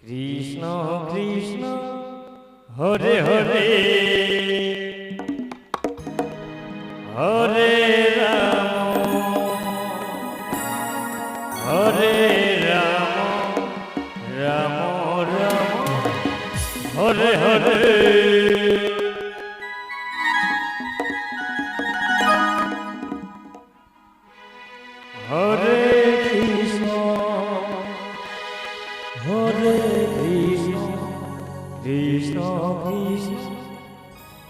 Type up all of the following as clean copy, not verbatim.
Krishna Krishna Hare Hare Hare Ram হরে Ram Ram Ram Hare Hare Hare Krishna হরে Krishna Krishna Krishna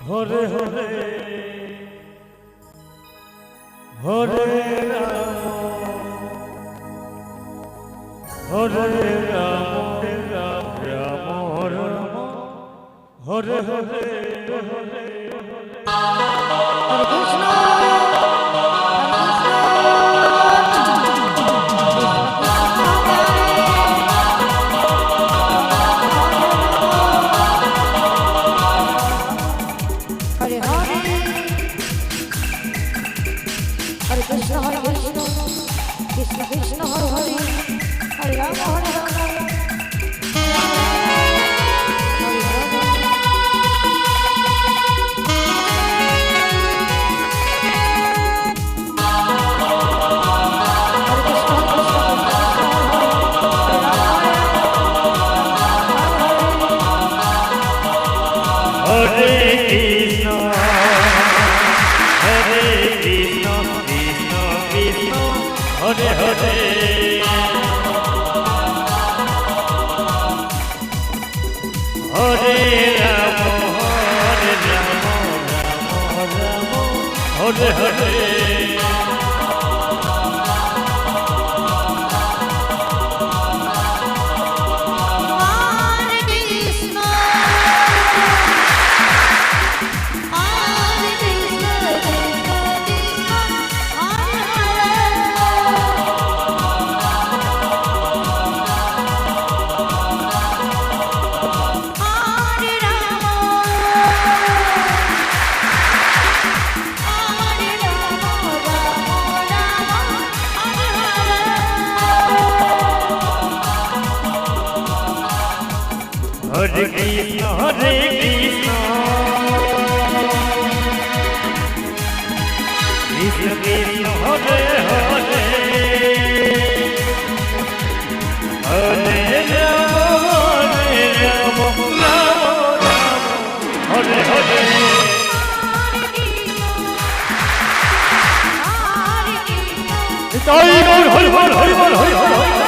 Hare Hare Hare Ram হরে Ram Ram Ram Ram Hare Hare Hare Krishna Krishna Krishna Hare Hare Hare Ram হরে Ram হরে Krishna হরে Krishna Krishna Krishna Hare Hare Hare Ram Ram Ram Hare Hare Hare Krishna হরে Krishna Krishna Krishna Hare Hare Hare Ram Ram Ram Hare Hare Hari বল Hari বল Hari বল Hari বল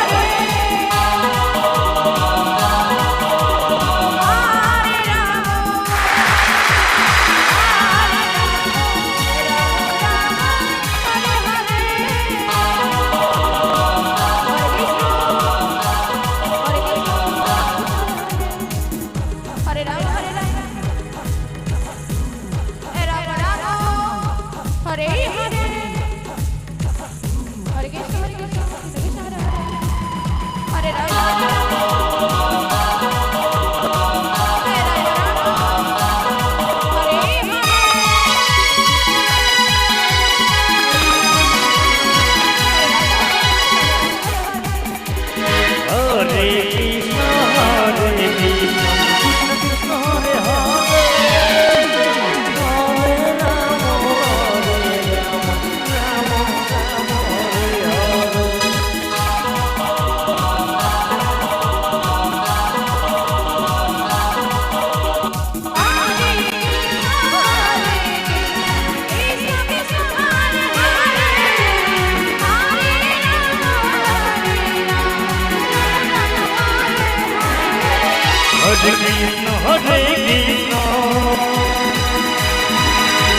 হরে Krishna হরে Krishna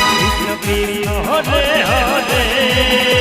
Krishna Krishna Hare Hare